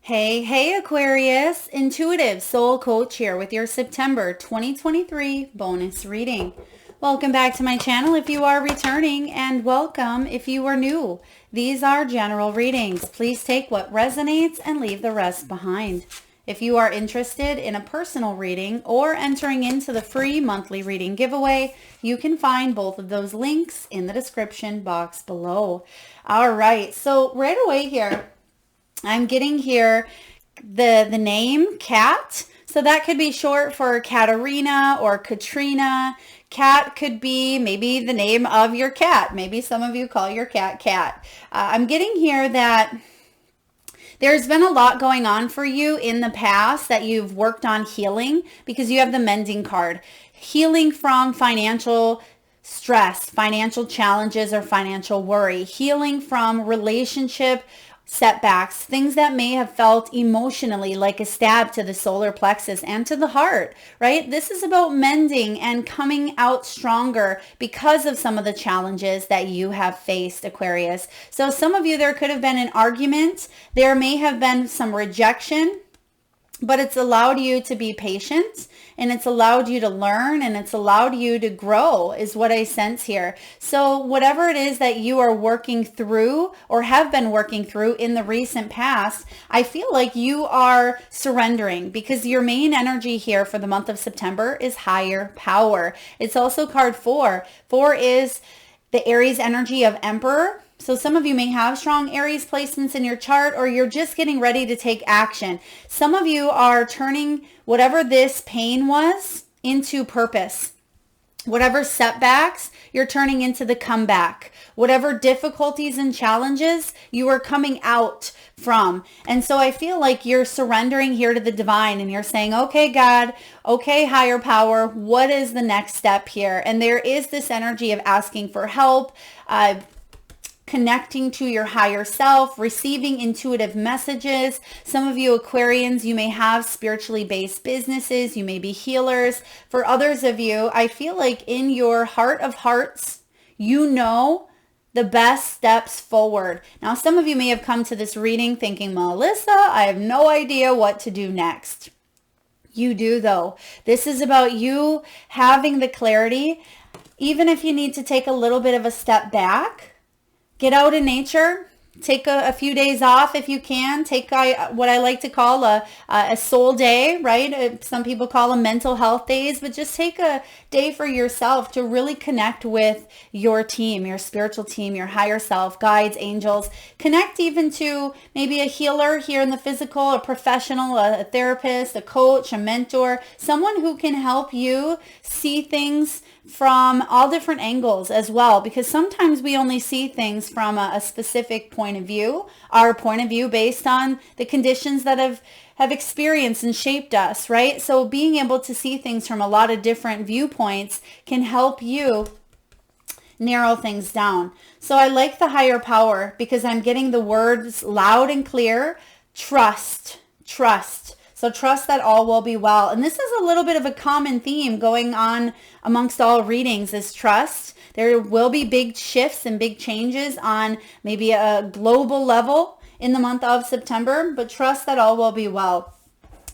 Hey, Aquarius, intuitive soul coach here with your September 2023 bonus reading. Welcome back to my channel if you are returning, and welcome if you are new. These are general readings. Please take what resonates and leave the rest behind. If you are interested in a personal reading or entering into the free monthly reading giveaway, you can find both of those links in the description box below. All right, so right away here, I'm getting here the name Cat. So that could be short for Katarina or Katrina. Cat could be maybe the name of your cat. Maybe some of you call your cat Cat. I'm getting here that there's been a lot going on for you in the past that you've worked on healing, because you have the mending card. Healing from financial stress, financial challenges, or financial worry. Healing from relationship setbacks, things that may have felt emotionally like a stab to the solar plexus and to the heart, right? This is about mending and coming out stronger because of some of the challenges that you have faced, Aquarius. So some of you, there could have been an argument. There may have been some rejection, but it's allowed you to be patient, and it's allowed you to learn, and it's allowed you to grow, is what I sense here. So whatever it is that you are working through or have been working through in the recent past, I feel like you are surrendering, because your main energy here for the month of September is higher power. It's also card 4. 4 is the Aries energy of Emperor. So some of you may have strong Aries placements in your chart, or you're just getting ready to take action. Some of you are turning whatever this pain was into purpose. Whatever setbacks, you're turning into the comeback. Whatever difficulties and challenges, you are coming out from. And so I feel like you're surrendering here to the divine, and you're saying, okay, God, okay, higher power, what is the next step here? And there is this energy of asking for help, connecting to your higher self, receiving intuitive messages. Some of you Aquarians, you may have spiritually based businesses. You may be healers. For others of you, I feel like in your heart of hearts, you know the best steps forward. Now, some of you may have come to this reading thinking, Melissa, I have no idea what to do next. You do, though. This is about you having the clarity, even if you need to take a little bit of a step back. Get out in nature. Take a few days off if you can. Take what I like to call a soul day, right? Some people call them mental health days, but just take a day for yourself to really connect with your team, your spiritual team, your higher self, guides, angels. Connect even to maybe a healer here in the physical, a professional, a therapist, a coach, a mentor, someone who can help you see things from all different angles as well, because sometimes we only see things from a specific point of view, our point of view based on the conditions that have experienced and shaped us, right? So being able to see things from a lot of different viewpoints can help you narrow things down. So I like the higher power because I'm getting the words loud and clear. Trust. So trust that all will be well. And this is a little bit of a common theme going on amongst all readings, is trust. There will be big shifts and big changes on maybe a global level in the month of September, but trust that all will be well.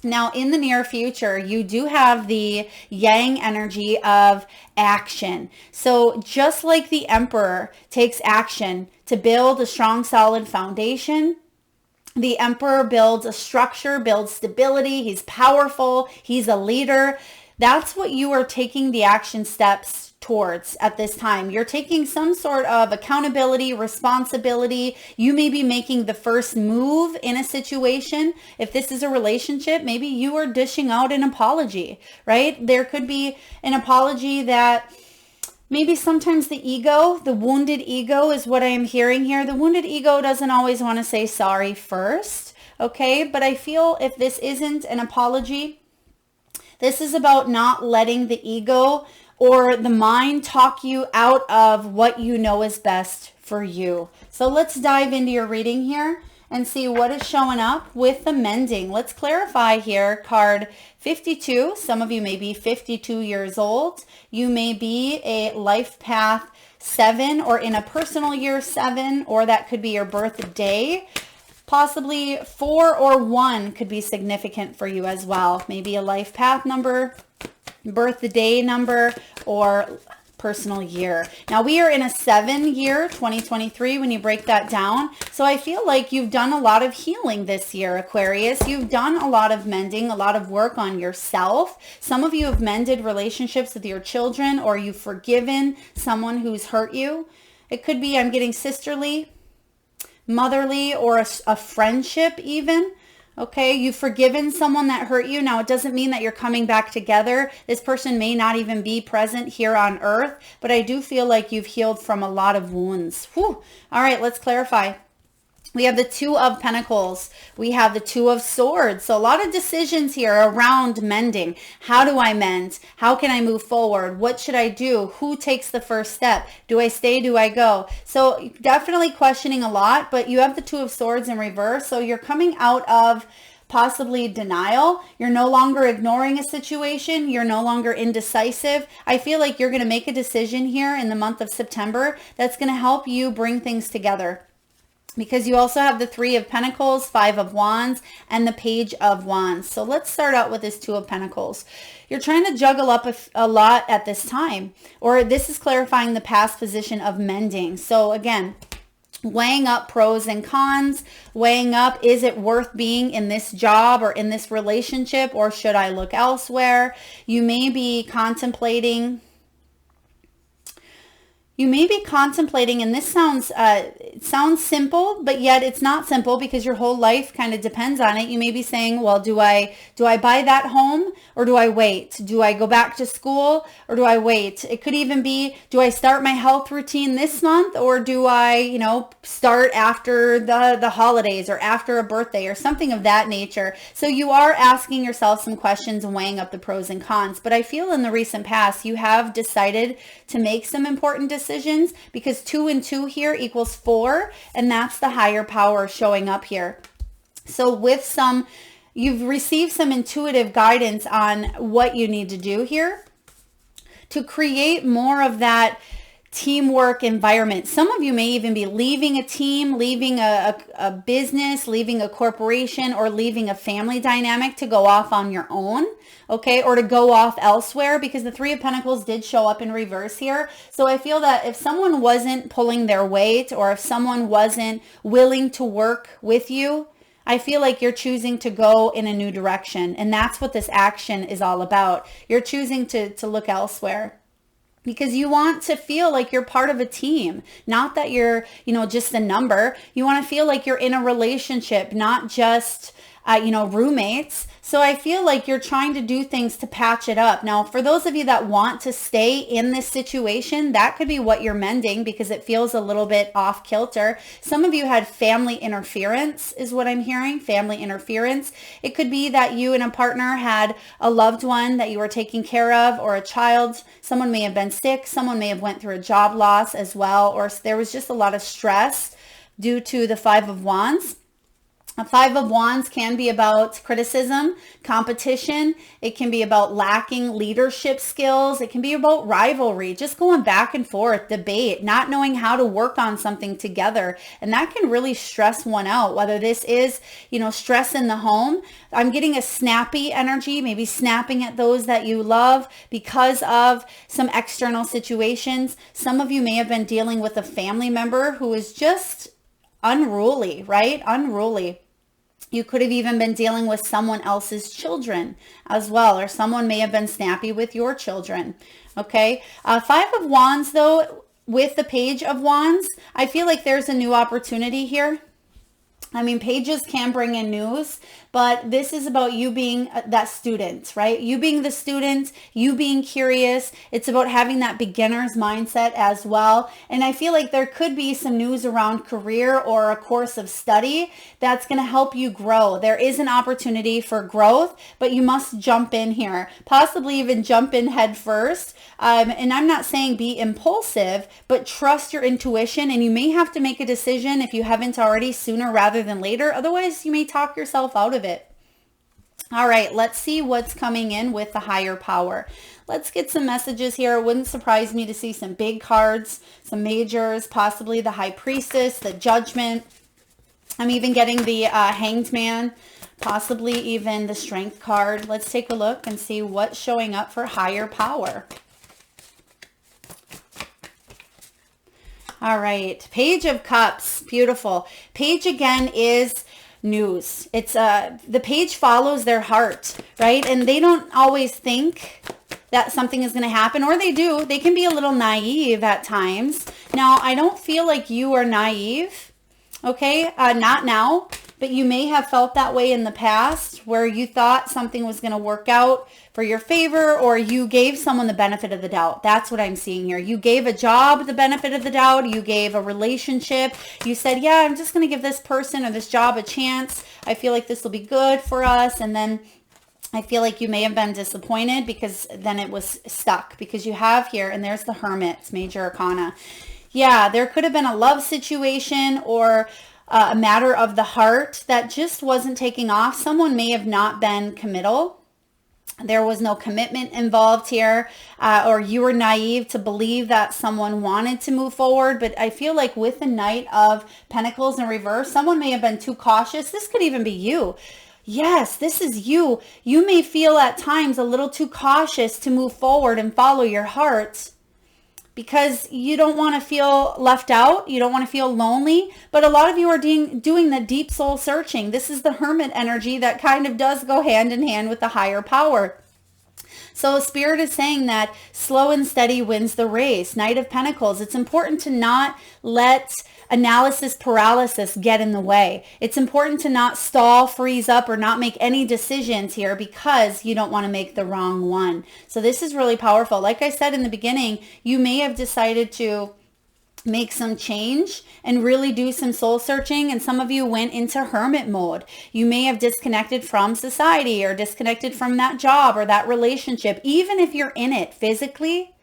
Now, in the near future, you do have the yang energy of action. So just like the Emperor takes action to build a strong, solid foundation, the Emperor builds a structure, builds stability. He's powerful. He's a leader. That's what you are taking the action steps towards at this time. You're taking some sort of accountability, responsibility. You may be making the first move in a situation. If this is a relationship, maybe you are dishing out an apology, right? There could be an apology that maybe sometimes the ego, the wounded ego is what I am hearing here. The wounded ego doesn't always want to say sorry first, okay? But I feel if this isn't an apology, this is about not letting the ego or the mind talk you out of what you know is best for you. So let's dive into your reading here and see what is showing up with the mending. Let's clarify here, card 52. Some of you may be 52 years old. You may be a life path 7 or in a personal year 7, or that could be your birthday. Possibly 4 or 1 could be significant for you as well. Maybe a life path number, birthday number, or personal year. Now we are in a 7 year, 2023, when you break that down. So I feel like you've done a lot of healing this year, Aquarius. You've done a lot of mending, a lot of work on yourself. Some of you have mended relationships with your children, or you've forgiven someone who's hurt you. It could be, I'm getting sisterly, motherly, or a friendship even. Okay, you've forgiven someone that hurt you. Now, it doesn't mean that you're coming back together. This person may not even be present here on earth, but I do feel like you've healed from a lot of wounds. Whew. All right, let's clarify. We have the 2 of Pentacles. We have the 2 of Swords. So a lot of decisions here around mending. How do I mend? How can I move forward? What should I do? Who takes the first step? Do I stay? Do I go? So definitely questioning a lot, but you have the 2 of Swords in reverse. So you're coming out of possibly denial. You're no longer ignoring a situation. You're no longer indecisive. I feel like you're going to make a decision here in the month of September that's going to help you bring things together. Because you also have the 3 of Pentacles, 5 of Wands, and the Page of Wands. So let's start out with this 2 of Pentacles. You're trying to juggle up a lot at this time, or this is clarifying the past position of mending. So again, weighing up pros and cons, weighing up, is it worth being in this job or in this relationship, or should I look elsewhere? You may be contemplating, and this sounds simple, but yet it's not simple because your whole life kind of depends on it. You may be saying, well, do I buy that home, or do I wait? Do I go back to school, or do I wait? It could even be, do I start my health routine this month, or do I, start after the holidays or after a birthday or something of that nature? So you are asking yourself some questions and weighing up the pros and cons. But I feel in the recent past, you have decided to make some important decisions, because 2 and 2 here equals 4, and that's the higher power showing up here. So with you've received some intuitive guidance on what you need to do here to create more of that teamwork environment. Some of you may even be leaving a team, leaving a business, leaving a corporation, or leaving a family dynamic to go off on your own, okay, or to go off elsewhere, because the 3 of Pentacles did show up in reverse here. So I feel that if someone wasn't pulling their weight, or if someone wasn't willing to work with you, I feel like you're choosing to go in a new direction. And that's what this action is all about. You're choosing to look elsewhere, because you want to feel like you're part of a team, not that you're, just a number. You want to feel like you're in a relationship, not just, roommates. So I feel like you're trying to do things to patch it up. Now, for those of you that want to stay in this situation, that could be what you're mending, because it feels a little bit off kilter. Some of you had family interference is what I'm hearing, family interference. It could be that you and a partner had a loved one that you were taking care of, or a child. Someone may have been sick. Someone may have went through a job loss as well, or there was just a lot of stress due to the 5 of Wands. A 5 of Wands can be about criticism, competition. It can be about lacking leadership skills. It can be about rivalry, just going back and forth, debate, not knowing how to work on something together. And that can really stress one out, whether this is, stress in the home. I'm getting a snappy energy, maybe snapping at those that you love because of some external situations. Some of you may have been dealing with a family member who is just unruly, right? Unruly. You could have even been dealing with someone else's children as well, or someone may have been snappy with your children. Okay. 5 of Wands though, with the Page of Wands, I feel like there's a new opportunity here. I mean, pages can bring in news, but this is about you being that student, right? You being the student, you being curious. It's about having that beginner's mindset as well. And I feel like there could be some news around career or a course of study that's going to help you grow. There is an opportunity for growth, but you must jump in here, possibly even jump in head first. And I'm not saying be impulsive, but trust your intuition. And you may have to make a decision if you haven't already, sooner rather than later. Otherwise, you may talk yourself out of it. All right, let's see what's coming in with the higher power. Let's get some messages here. It wouldn't surprise me to see some big cards, some majors, possibly the High Priestess, the Judgment, I'm even getting the Hanged Man, possibly even the Strength card. Let's take a look and see what's showing up for higher power. All right, Page of Cups, beautiful. Page again is news. It's the page follows their heart, right? And they don't always think that something is going to happen, or they do. They can be a little naive at times. Now, I don't feel like you are naive, okay? Not now, but you may have felt that way in the past where you thought something was going to work out for your favor, or you gave someone the benefit of the doubt. That's what I'm seeing here. You gave a job the benefit of the doubt. You gave a relationship. You said, yeah, I'm just going to give this person or this job a chance. I feel like this will be good for us. And then I feel like you may have been disappointed because then it was stuck, because you have here, and there's the Hermit, Major Arcana. Yeah, there could have been a love situation or a matter of the heart that just wasn't taking off. Someone may have not been committal. There was no commitment involved here, or you were naive to believe that someone wanted to move forward. But I feel like with the Knight of Pentacles in reverse, someone may have been too cautious. This could even be you. Yes, this is you. You may feel at times a little too cautious to move forward and follow your heart because you don't want to feel left out. You don't want to feel lonely. But a lot of you are doing the deep soul searching. This is the Hermit energy that kind of does go hand in hand with the higher power. So Spirit is saying that slow and steady wins the race. Knight of Pentacles. It's important to not let analysis paralysis get in the way. It's important to not stall, freeze up, or not make any decisions here because you don't want to make the wrong one. So this is really powerful. Like I said in the beginning, you may have decided to make some change and really do some soul searching, and some of you went into hermit mode. You may have disconnected from society or disconnected from that job or that relationship. Even if you're in it physically,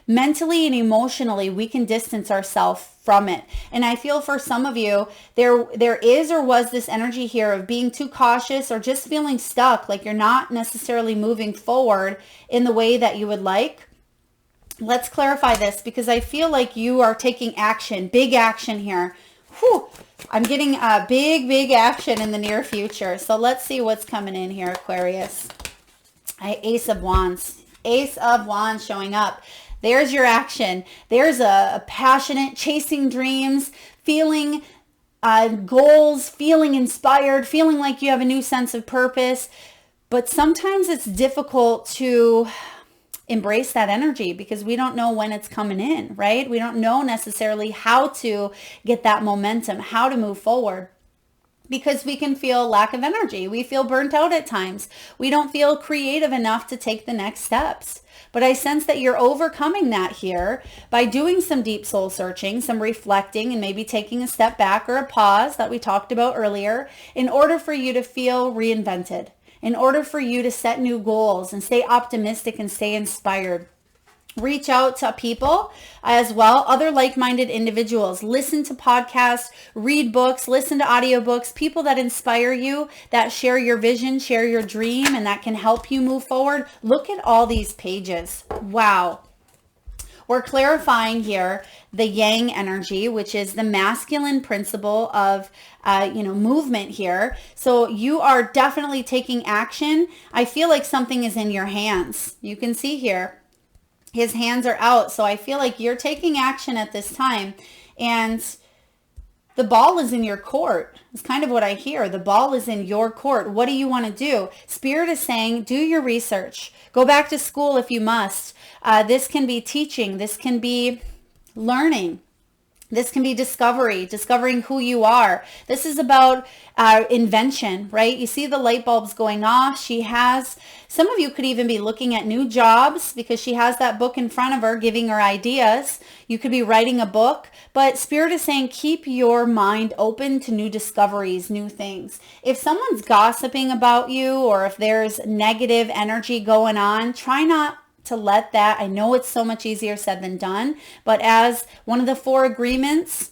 mentally and emotionally, we can distance ourselves from it. And I feel for some of you, there is or was this energy here of being too cautious or just feeling stuck, like you're not necessarily moving forward in the way that you would like. Let's clarify this, because I feel like you are taking action, big action here. Whew. I'm getting a big action in the near future. So let's see what's coming in here, Aquarius. Ace of Wands. Ace of Wands showing up. There's your action. There's a passionate, chasing dreams, feeling goals, feeling inspired, feeling like you have a new sense of purpose. But sometimes it's difficult to embrace that energy because we don't know when it's coming in, right? We don't know necessarily how to get that momentum, how to move forward, because we can feel lack of energy. We feel burnt out at times. We don't feel creative enough to take the next steps. But I sense that you're overcoming that here by doing some deep soul searching, some reflecting, and maybe taking a step back or a pause that we talked about earlier in order for you to feel reinvented, in order for you to set new goals and stay optimistic and stay inspired. Reach out to people as well, other like-minded individuals. Listen to podcasts, read books, listen to audiobooks, people that inspire you, that share your vision, share your dream, and that can help you move forward. Look at all these pages. Wow. We're clarifying here the yang energy, which is the masculine principle of movement here. So you are definitely taking action. I feel like something is in your hands. You can see here, his hands are out. So I feel like you're taking action at this time, and the ball is in your court. It's kind of what I hear. The ball is in your court. What do you want to do? Spirit is saying, do your research. Go back to school if you must. This can be teaching. This can be learning. This can be discovering who you are. This is about invention, right? You see the light bulbs going off. Some of you could even be looking at new jobs because she has that book in front of her giving her ideas. You could be writing a book, but Spirit is saying keep your mind open to new discoveries, new things. If someone's gossiping about you, or if there's negative energy going on, try not to let that. I know it's so much easier said than done, but as one of the 4 agreements,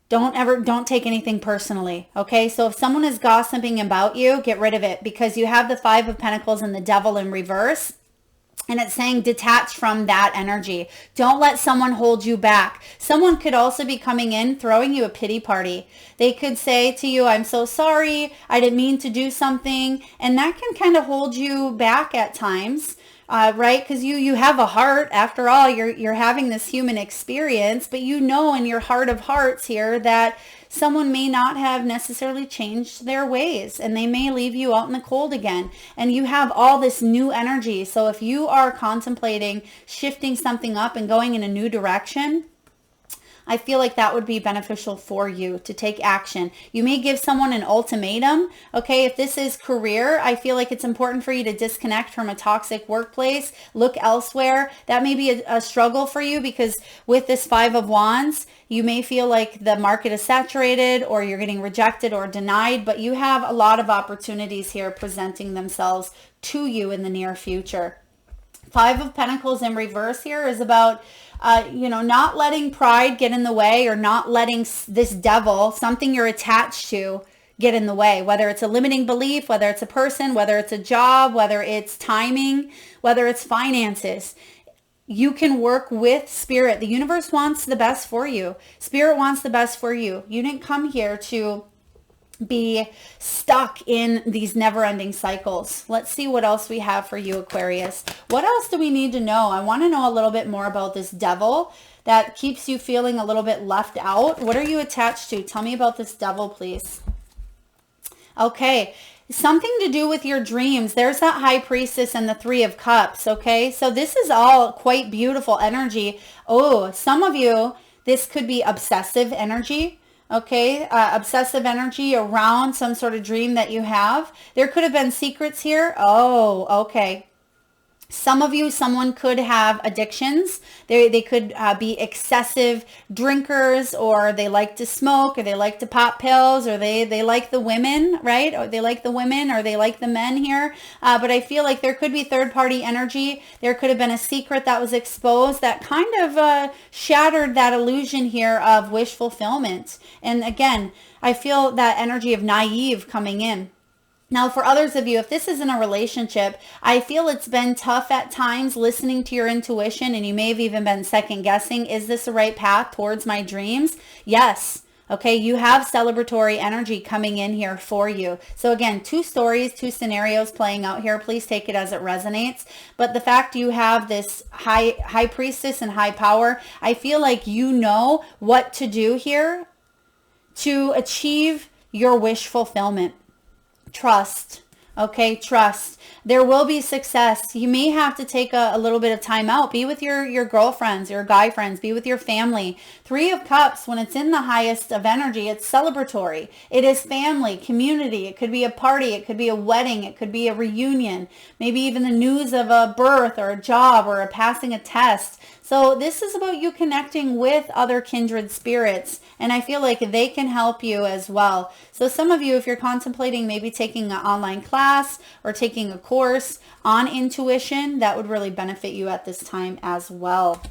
don't take anything personally. Okay. So if someone is gossiping about you, get rid of it, because you have the 5 of Pentacles and the Devil in reverse. And it's saying detach from that energy. Don't let someone hold you back. Someone could also be coming in, throwing you a pity party. They could say to you, I'm so sorry, I didn't mean to do something. And that can kind of hold you back at times. Right? Because you have a heart. After all, you're having this human experience, but you know in your heart of hearts here that someone may not have necessarily changed their ways, and they may leave you out in the cold again. And you have all this new energy. So if you are contemplating shifting something up and going in a new direction, I feel like that would be beneficial for you to take action. You may give someone an ultimatum. Okay, if this is career, I feel like it's important for you to disconnect from a toxic workplace, look elsewhere. That may be a struggle for you, because with this Five of Wands, you may feel like the market is saturated, or you're getting rejected or denied, but you have a lot of opportunities here presenting themselves to you in the near future. Five of Pentacles in reverse here is about not letting pride get in the way, or not letting this devil, something you're attached to, get in the way, whether it's a limiting belief, whether it's a person, whether it's a job, whether it's timing, whether it's finances. You can work with spirit. The universe wants the best for you. Spirit wants the best for you. You didn't come here to be stuck in these never-ending cycles. Let's see what else we have for you, Aquarius. What else do we need to know? I want to know a little bit more about this devil that keeps you feeling a little bit left out. What are you attached to? Tell me about this devil, please. Okay, something to do with your dreams. There's that High Priestess and the Three of Cups, okay? So this is all quite beautiful energy. Oh, some of you, this could be obsessive energy. Okay, obsessive energy around some sort of dream that you have. There could have been secrets here. Oh, okay. Some of you, someone could have addictions. They could be excessive drinkers, or they like to smoke, or they like to pop pills, or they like the women, right? Or they like the women, or they like the men here. But I feel like there could be third-party energy. There could have been a secret that was exposed that kind of shattered that illusion here of wish fulfillment. And again, I feel that energy of naive coming in. Now, for others of you, if this isn't a relationship, I feel it's been tough at times listening to your intuition, and you may have even been second guessing, is this the right path towards my dreams? Yes. Okay, you have celebratory energy coming in here for you. So again, two stories, two scenarios playing out here. Please take it as it resonates. But the fact you have this high priestess and high power, I feel like you know what to do here to achieve your wish fulfillment. Trust. Okay, trust. There will be success. You may have to take a little bit of time out. Be with your girlfriends, your guy friends. Be with your family. Three of Cups, when it's in the highest of energy, it's celebratory. It is family, community. It could be a party. It could be a wedding. It could be a reunion. Maybe even the news of a birth or a job or passing a test. So this is about you connecting with other kindred spirits, and I feel like they can help you as well. So some of you, if you're contemplating maybe taking an online class or taking a course on intuition, that would really benefit you at this time as well.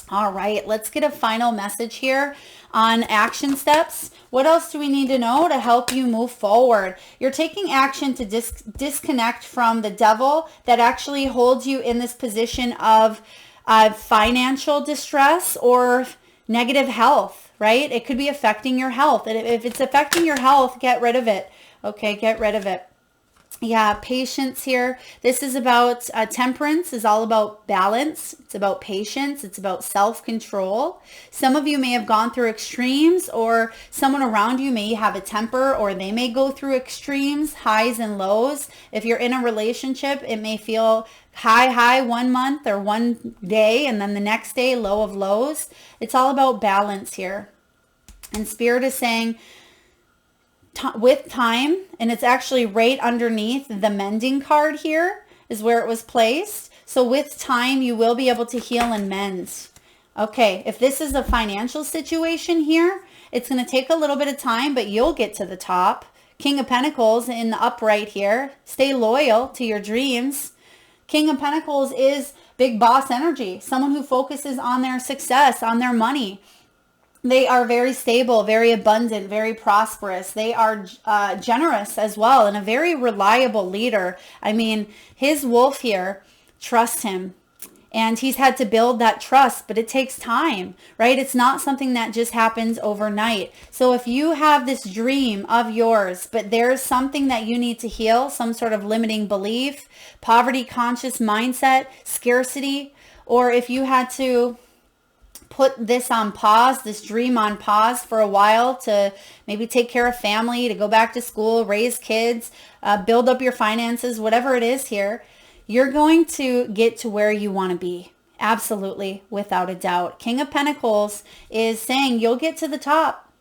All right, let's get a final message here on action steps. What else do we need to know to help you move forward? You're taking action to disconnect from the devil that actually holds you in this position of financial distress or negative health, right? It could be affecting your health. And if it's affecting your health, get rid of it. Okay, get rid of it. Yeah, patience here. This is about temperance, is all about balance. It's about patience. It's about self-control. Some of you may have gone through extremes, or someone around you may have a temper, or they may go through extremes, highs and lows. If you're in a relationship, it may feel high 1 month or 1 day, and then the next day, low of lows. It's all about balance here. And Spirit is saying, with time, and it's actually right underneath the mending card here is where it was placed. So with time, you will be able to heal and mend. Okay, if this is a financial situation here, it's going to take a little bit of time, but you'll get to the top. King of Pentacles in the upright here. Stay loyal to your dreams. King of Pentacles is big boss energy, someone who focuses on their success, on their money. They are very stable, very abundant, very prosperous. They are generous as well, and a very reliable leader. I mean, his wolf here, trust him. And he's had to build that trust, but it takes time, right? It's not something that just happens overnight. So if you have this dream of yours, but there's something that you need to heal, some sort of limiting belief, poverty conscious mindset, scarcity, or if you had to put this on pause, this dream on pause for a while to maybe take care of family, to go back to school, raise kids, build up your finances, whatever it is here, you're going to get to where you want to be. Absolutely, without a doubt. King of Pentacles is saying you'll get to the top.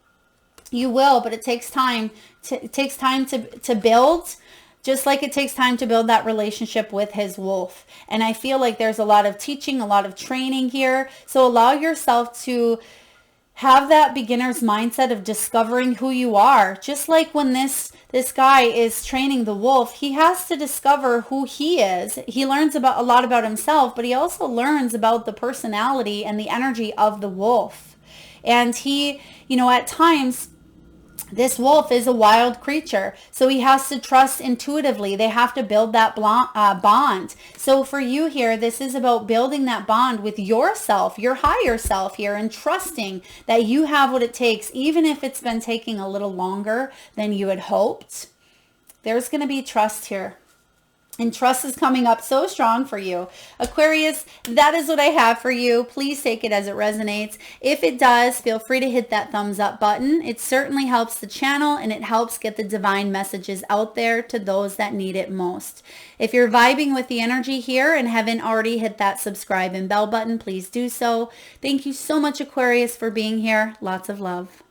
You will, but it takes time. It takes time to build, just like it takes time to build that relationship with his wolf. And I feel like there's a lot of teaching, a lot of training here. So allow yourself to have that beginner's mindset of discovering who you are. Just like when this guy is training the wolf, he has to discover who he is. He learns about a lot about himself, but he also learns about the personality and the energy of the wolf. And he, at times, this wolf is a wild creature, so he has to trust intuitively. They have to build that bond. So for you here, this is about building that bond with yourself, your higher self here, and trusting that you have what it takes, even if it's been taking a little longer than you had hoped. There's going to be trust here. And trust is coming up so strong for you. Aquarius, that is what I have for you. Please take it as it resonates. If it does, feel free to hit that thumbs up button. It certainly helps the channel and it helps get the divine messages out there to those that need it most. If you're vibing with the energy here and haven't already hit that subscribe and bell button, please do so. Thank you so much, Aquarius, for being here. Lots of love.